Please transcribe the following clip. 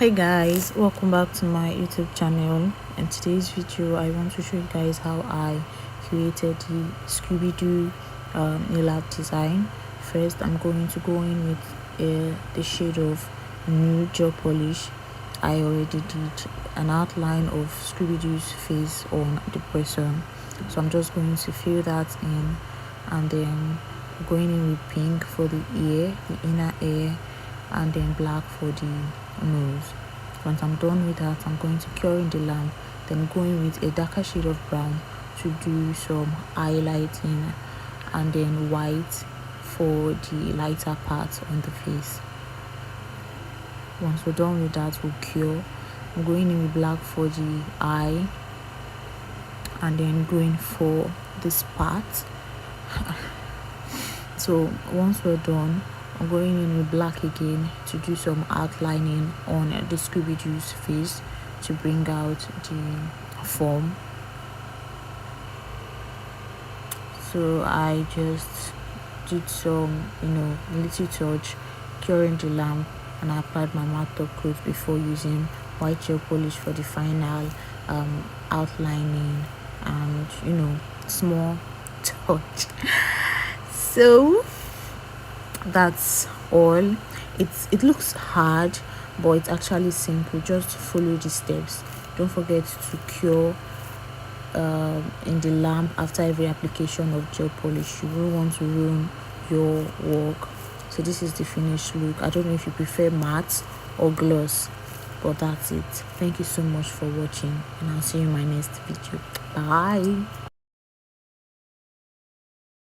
Hi guys, welcome back to my YouTube channel. In today's video I want to show you guys how I created the Scooby-Doo nail art design. First I'm going to go in with the shade of nude gel polish. I already did an outline of Scooby-Doo's face on the person, so I'm just going to fill that in, and then going in with pink for the ear, the inner ear, and then black for the nose. Once I'm done with that, I'm going to cure in the lamp, then going with a darker shade of brown to do some highlighting, and then white for the lighter part on the face. Once we're done with that, we'll cure. I'm going in with black for the eye, and then going for this part. So once we're done, I'm going in with black again to do some outlining on the Scooby-Doo's face to bring out the form. So I just did some, little touch, curing the lamp, and I applied my matte top coat before using white gel polish for the final outlining and small touch. So that's all. It looks hard, but it's actually simple. Just follow the steps. Don't forget to cure in the lamp after every application of gel polish. You won't want to ruin your work. So this is the finished look. I don't know if you prefer matte or gloss, but that's it. Thank you so much for watching, and I'll see you in my next video. Bye.